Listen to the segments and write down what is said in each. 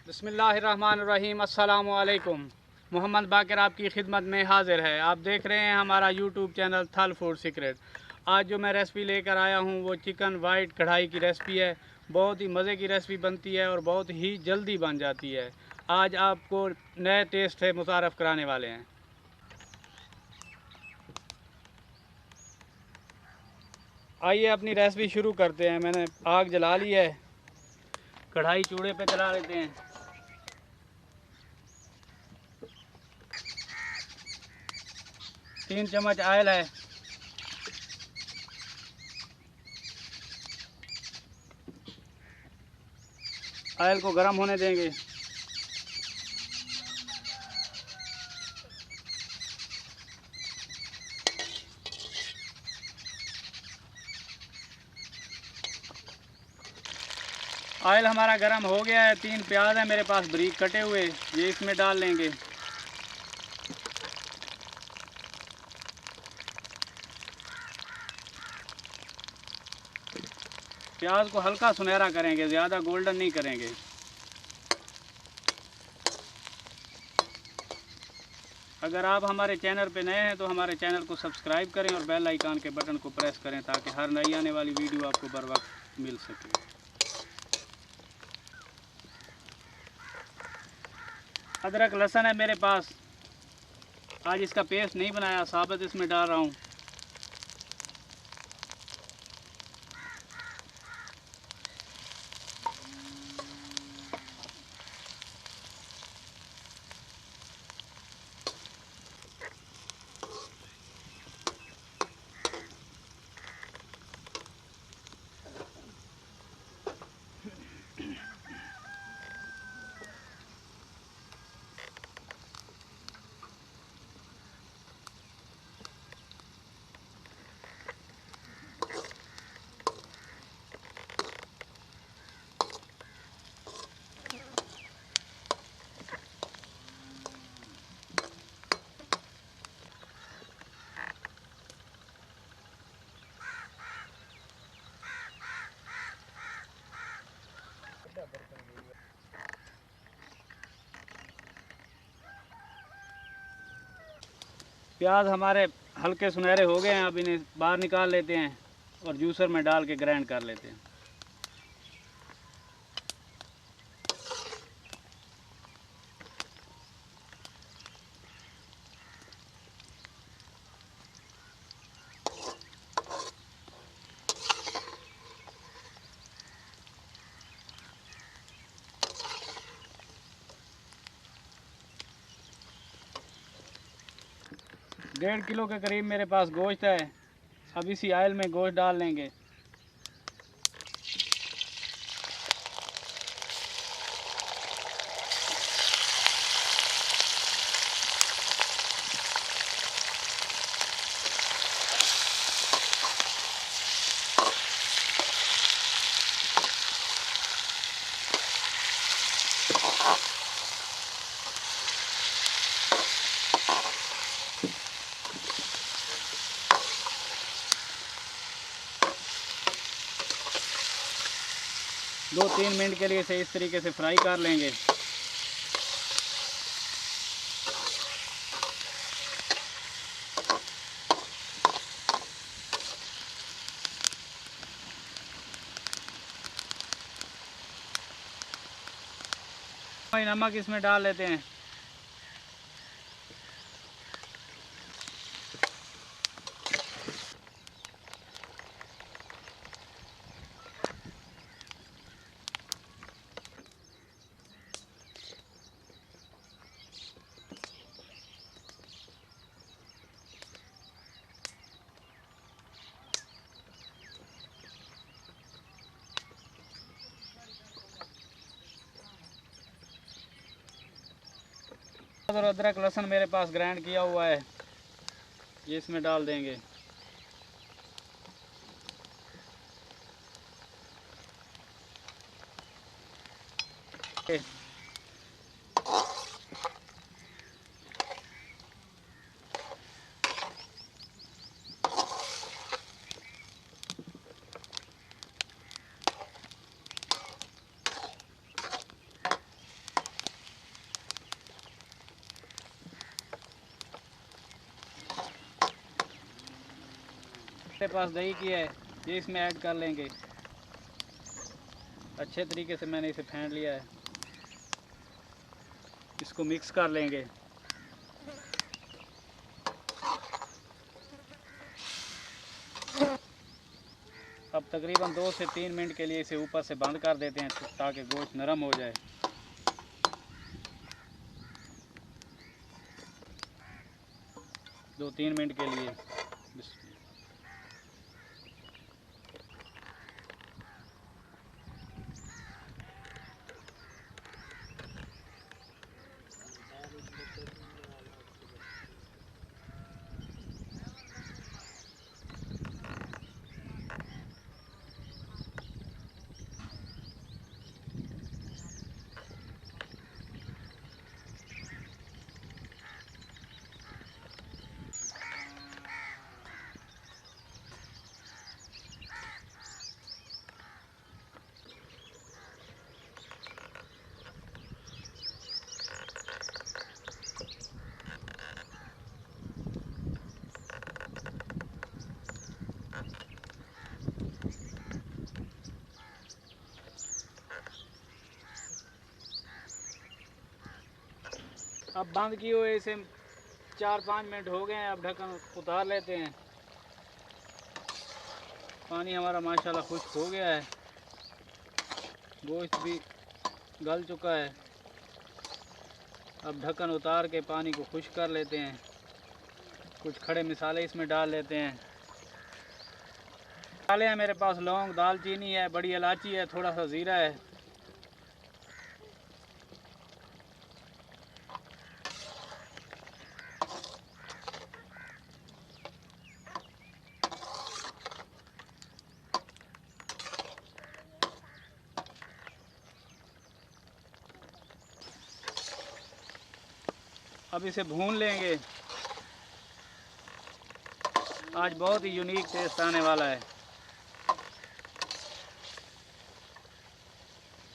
बिस्मिल्लाहिर्रहमानिर्रहीम। अस्सलामु अलैकुम। मोहम्मद बाकर आपकी खिदमत में हाज़िर है। आप देख रहे हैं हमारा यूट्यूब चैनल थल फूड सीक्रेट। आज जो मैं रेसिपी लेकर आया हूँ वो चिकन वाइट कढ़ाई की रेसिपी है। बहुत ही मज़े की रेसिपी बनती है और बहुत ही जल्दी बन जाती है। आज आपको नए टेस्ट से मुतारफ़ कराने वाले हैं। आइए अपनी रेसिपी शुरू करते हैं। मैंने आग जला ली है, कढ़ाई चूल्हे पे चला लेते हैं। तीन चम्मच ऑयल है। ऑयल को गर्म होने देंगे। ऑयल हमारा गर्म हो गया है। 3 प्याज है मेरे पास बारीक कटे हुए, ये इसमें डाल लेंगे। प्याज को हल्का सुनहरा करेंगे, ज़्यादा गोल्डन नहीं करेंगे। अगर आप हमारे चैनल पे नए हैं तो हमारे चैनल को सब्सक्राइब करें और बेल आइकन के बटन को प्रेस करें ताकि हर नई आने वाली वीडियो आपको बर वक्त मिल सके। अदरक लहसुन है मेरे पास, आज इसका पेस्ट नहीं बनाया, साबुत इसमें डाल रहा हूँ। प्याज हमारे हल्के सुनहरे हो गए हैं, अब इन्हें बाहर निकाल लेते हैं और जूसर में डाल के ग्राइंड कर लेते हैं। डेढ़ किलो के करीब मेरे पास गोश्त है। अब इसी ऑयल में गोश्त डाल लेंगे। दो तीन मिनट के लिए इसे इस तरीके से फ्राई कर लेंगे। नमक इसमें डाल लेते हैं। और अदरक लहसुन मेरे पास ग्राइंड किया हुआ है, ये इसमें डाल देंगे। मेरे पास दही की है, ये इसमें ऐड कर लेंगे। अच्छे तरीके से मैंने इसे फेंट लिया है, इसको मिक्स कर लेंगे। अब तकरीबन 2 से 3 मिनट के लिए इसे ऊपर से बंद कर देते हैं ताकि गोश्त नरम हो जाए। 2-3 मिनट के लिए। अब बंद किए हुए इसे 4-5 मिनट हो गए हैं। अब ढक्कन उतार लेते हैं। पानी हमारा माशाल्लाह खुश्क हो गया है, गोश्त भी गल चुका है। अब ढक्कन उतार के पानी को खुश्क कर लेते हैं। कुछ खड़े मसाले इसमें डाल लेते हैं। मसाले हैं मेरे पास लौंग, दालचीनी है, बड़ी इलायची है, थोड़ा सा ज़ीरा है। अब इसे भून लेंगे। आज बहुत ही यूनिक टेस्ट आने वाला है।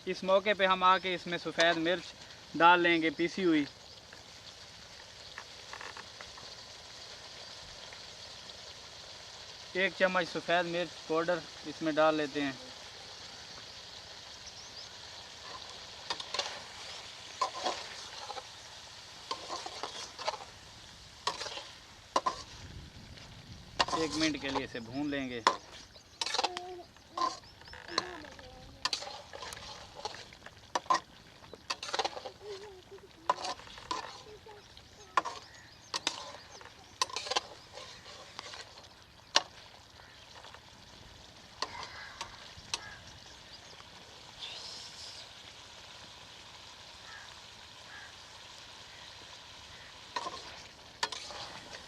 इस मौके पे हम आके इसमें सफ़ेद मिर्च डाल लेंगे, पीसी हुई। एक चम्मच सफ़ेद मिर्च पाउडर इसमें डाल लेते हैं। एक मिनट के लिए इसे भून लेंगे।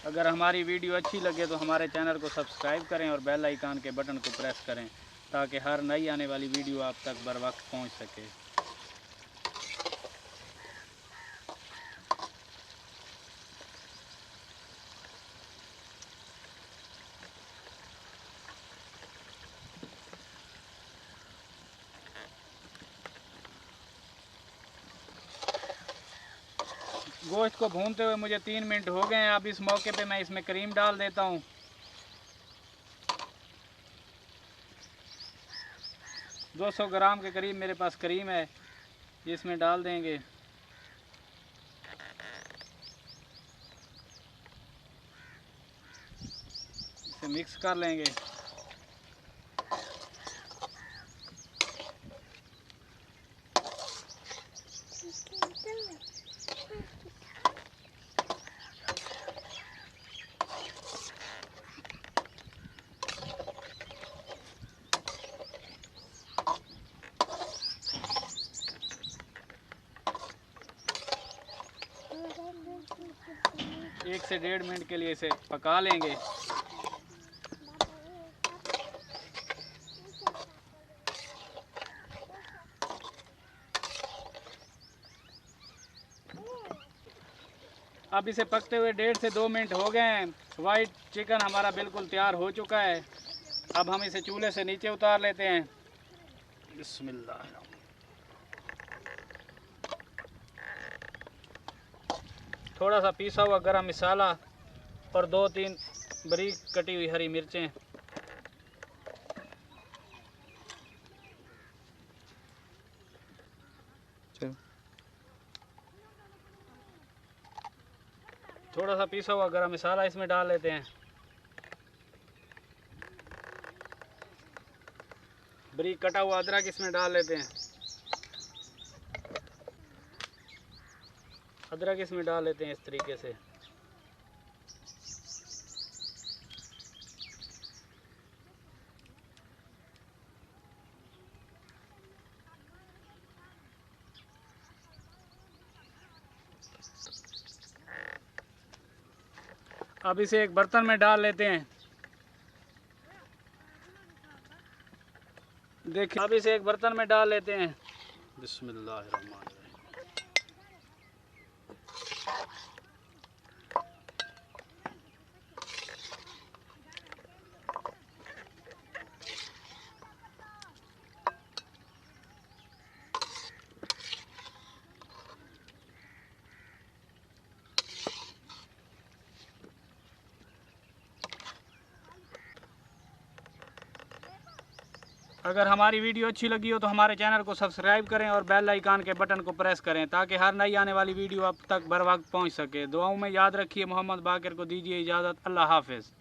अगर हमारी वीडियो अच्छी लगे तो हमारे चैनल को सब्सक्राइब करें और बेल आइकन के बटन को प्रेस करें ताकि हर नई आने वाली वीडियो आप तक बर वक्त पहुँच सके। गोश्त को भूनते हुए मुझे 3 मिनट हो गए हैं। अब इस मौके पे मैं इसमें क्रीम डाल देता हूँ। 200 ग्राम के करीब मेरे पास क्रीम है, इसमें डाल देंगे। इसे मिक्स कर लेंगे। एक से 1.5 मिनट के लिए इसे पका लेंगे। अब इसे पकते हुए 1.5 से 2 मिनट हो गए हैं। वाइट चिकन हमारा बिल्कुल तैयार हो चुका है। अब हम इसे चूल्हे से नीचे उतार लेते हैं। बिस्मिल्लाह। थोड़ा सा पीसा हुआ गरम मसाला और 2-3 बारीक कटी हुई हरी मिर्चें थोड़ा सा पीसा हुआ गरम मसाला इसमें डाल लेते हैं। बारीक कटा हुआ अदरक इसमें डाल लेते हैं। अदरक इसमें डाल लेते हैं इस तरीके से। अब इसे एक बर्तन में डाल लेते हैं। देखिए, अब इसे एक बर्तन में डाल लेते हैं। बिस्मिल्लाहिर्रहमानिर्रहीम। अगर हमारी वीडियो अच्छी लगी हो तो हमारे चैनल को सब्सक्राइब करें और बेल आइकन के बटन को प्रेस करें ताकि हर नई आने वाली वीडियो आप तक बर वक्त पहुँच सके। दुआओं में याद रखिए। मोहम्मद बाकिर को दीजिए इजाज़त। अल्लाह हाफ़िज़।